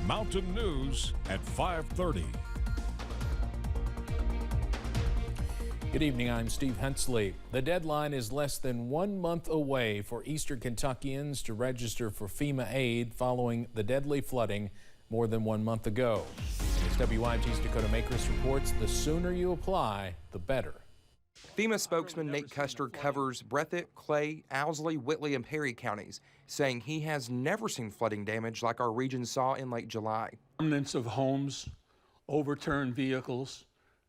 Mountain News at 5:30. Good evening, I'm Steve Hensley. The deadline is less than 1 month away for Eastern Kentuckians to register for FEMA aid following the deadly flooding more than 1 month ago. As WYMT's Dakota Makris reports, the sooner you apply, the better. FEMA spokesman Nate Custer covers Breathitt, Clay, Owsley, Whitley, and Perry counties, saying he has never seen flooding damage like our region saw in late July. Remnants of homes, overturned vehicles,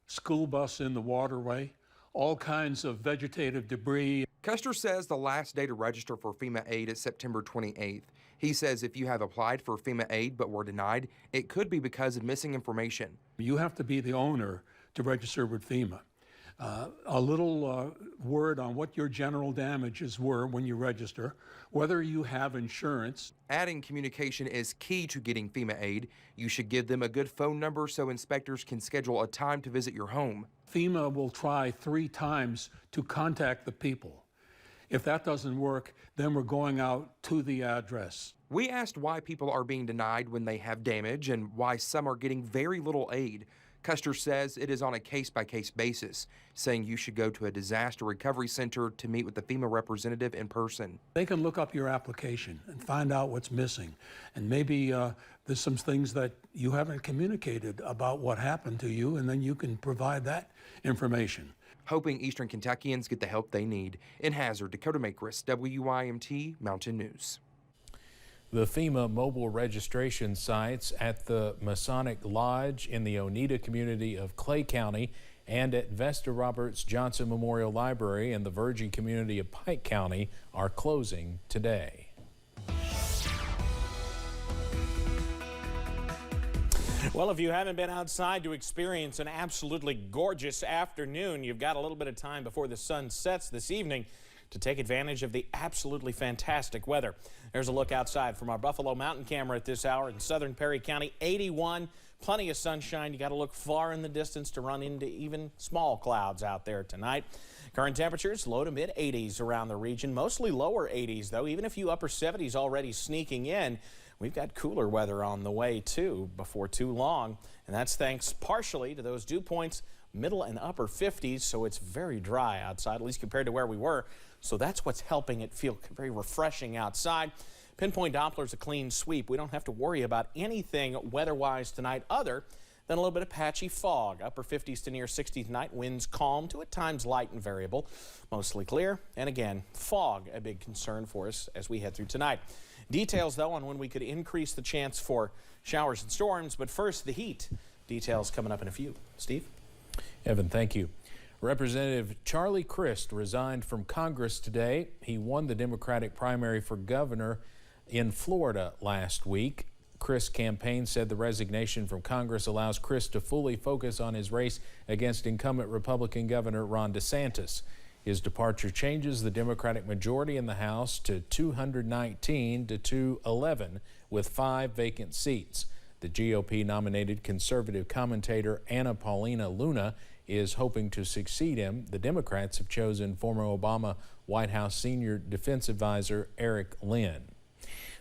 school bus in the waterway, all kinds of vegetative debris. Custer says the last day to register for FEMA aid is September 28th. He says if you have applied for FEMA aid but were denied, it could be because of missing information. You have to be the owner to register with FEMA. A little word on what your general damages were when you register, whether you have insurance. Adding communication is key to getting FEMA aid. You should give them a good phone number so inspectors can schedule a time to visit your home. FEMA will try 3 times to contact the people. If that doesn't work, then we're going out to the address. We asked why people are being denied when they have damage and why some are getting very little aid. Custer says it is on a case-by-case basis, saying you should go to a disaster recovery center to meet with the FEMA representative in person. They can look up your application and find out what's missing. And maybe there's some things that you haven't communicated about what happened to you, and then you can provide that information. Hoping Eastern Kentuckians get the help they need. In Hazard, Dakota Makris, WYMT Mountain News. The FEMA mobile registration sites at the Masonic Lodge in the Oneida community of Clay County and at Vesta Roberts Johnson Memorial Library in the Virgin community of Pike County are closing today. Well, if you haven't been outside to experience an absolutely gorgeous afternoon, you've got a little bit of time before the sun sets this evening to take advantage of the absolutely fantastic weather. There's a look outside from our Buffalo Mountain camera at this hour in southern Perry County. 81, plenty of sunshine. You got to look far in the distance to run into even small clouds out there tonight. Current temperatures low to mid 80s around the region, mostly lower 80s though, even a few upper 70s already sneaking in. We've got cooler weather on the way too before too long, and that's thanks partially to those dew points middle and upper 50s, so it's very dry outside, at least compared to where we were. So that's what's helping it feel very refreshing outside. Pinpoint Doppler's a clean sweep. We don't have to worry about anything weather-wise tonight other than a little bit of patchy fog. Upper 50s to near 60s tonight. Winds calm to at times light and variable. Mostly clear. And again, fog a big concern for us as we head through tonight. Details, though, on when we could increase the chance for showers and storms. But first, the heat. Details coming up in a few. Steve? Evan, thank you. Representative Charlie Crist resigned from Congress today. He won the Democratic primary for governor in Florida last week. Crist's campaign said the resignation from Congress allows Crist to fully focus on his race against incumbent Republican Governor Ron DeSantis. His departure changes the Democratic majority in the House to 219 to 211 with 5 vacant seats. The GOP-nominated conservative commentator Anna Paulina Luna is hoping to succeed him. The Democrats have chosen former Obama White House senior defense advisor Eric Lynn.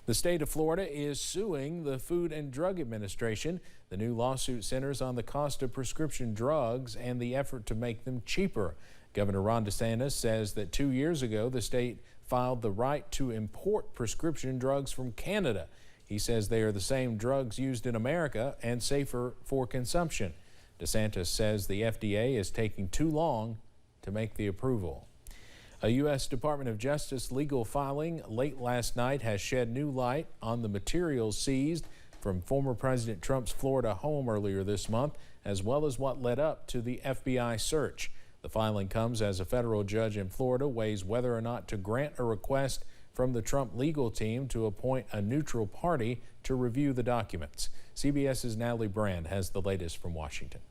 The state of Florida is suing the Food and Drug Administration. The new lawsuit centers on the cost of prescription drugs and the effort to make them cheaper. Governor Ron DeSantis says that 2 years ago, the state filed the right to import prescription drugs from Canada. He says they are the same drugs used in America and safer for consumption. DeSantis says the FDA is taking too long to make the approval. A U.S. Department of Justice legal filing late last night has shed new light on the materials seized from former President Trump's Florida home earlier this month, as well as what led up to the FBI search. The filing comes as a federal judge in Florida weighs whether or not to grant a request from the Trump legal team to appoint a neutral party to review the documents. CBS's Natalie Brand has the latest from Washington.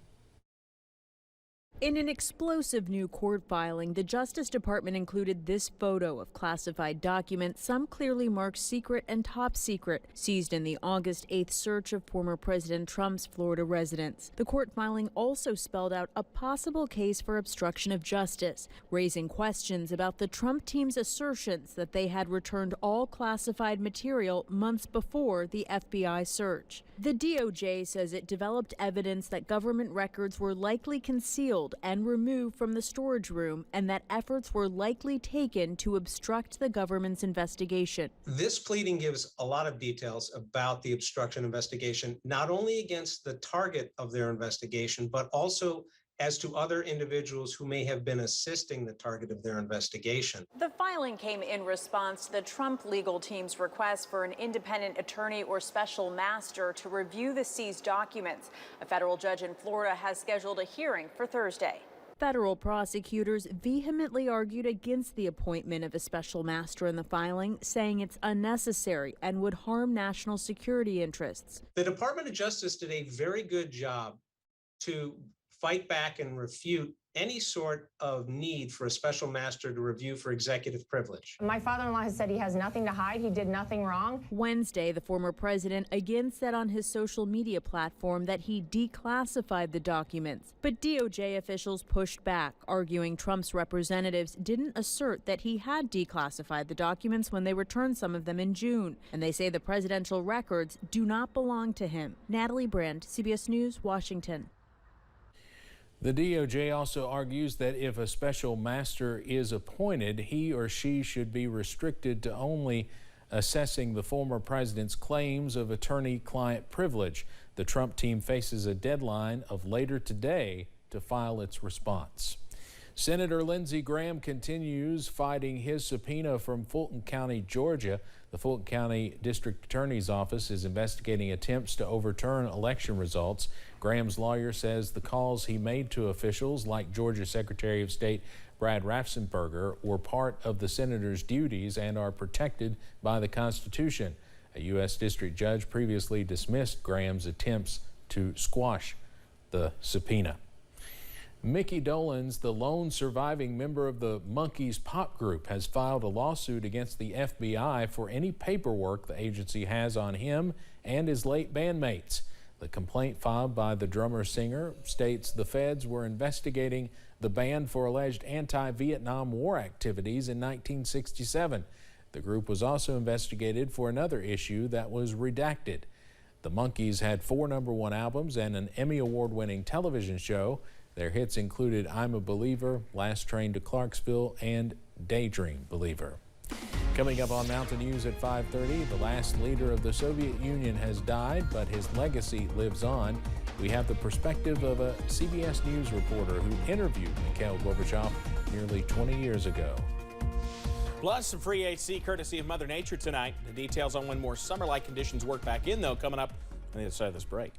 In an explosive new court filing, the Justice Department included this photo of classified documents, some clearly marked secret and top secret, seized in the August 8th search of former President Trump's Florida residence. The court filing also spelled out a possible case for obstruction of justice, raising questions about the Trump team's assertions that they had returned all classified material months before the FBI search. The DOJ says it developed evidence that government records were likely concealed and removed from the storage room, and that efforts were likely taken to obstruct the government's investigation. This pleading gives a lot of details about the obstruction investigation, not only against the target of their investigation, but also as to other individuals who may have been assisting the target of their investigation. The filing came in response to the Trump legal team's request for an independent attorney or special master to review the seized documents. A federal judge in Florida has scheduled a hearing for Thursday. Federal prosecutors vehemently argued against the appointment of a special master in the filing, saying it's unnecessary and would harm national security interests. The Department of Justice did a very good job to fight back and refute any sort of need for a special master to review for executive privilege. My father-in-law has said he has nothing to hide. He did nothing wrong. Wednesday, the former president again said on his social media platform that he declassified the documents. But DOJ officials pushed back, arguing Trump's representatives didn't assert that he had declassified the documents when they returned some of them in June. And they say the presidential records do not belong to him. Natalie Brand, CBS News, Washington. The DOJ also argues that if a special master is appointed, he or she should be restricted to only assessing the former president's claims of attorney-client privilege. The Trump team faces a deadline of later today to file its response. Senator Lindsey Graham continues fighting his subpoena from Fulton County, Georgia. The Fulton County District Attorney's Office is investigating attempts to overturn election results. Graham's lawyer says the calls he made to officials like Georgia Secretary of State Brad Raffensperger were part of the senator's duties and are protected by the Constitution. A U.S. district judge previously dismissed Graham's attempts to squash the subpoena. Mickey Dolenz, the lone surviving member of the Monkees pop group, has filed a lawsuit against the FBI for any paperwork the agency has on him and his late bandmates. The complaint filed by the drummer-singer states the feds were investigating the band for alleged anti-Vietnam War activities in 1967. The group was also investigated for another issue that was redacted. The Monkees had 4 #1 albums and an Emmy Award-winning television show. Their hits included I'm a Believer, Last Train to Clarksville, and Daydream Believer. Coming up on Mountain News at 5:30, the last leader of the Soviet Union has died, but his legacy lives on. We have the perspective of a CBS News reporter who interviewed Mikhail Gorbachev nearly 20 years ago. Plus, some free AC courtesy of Mother Nature tonight. The details on when more summer-like conditions work back in, though, coming up on the other side of this break.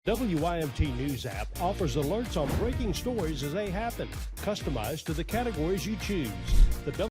WYMT News app offers alerts on breaking stories as they happen, customized to the categories you choose. The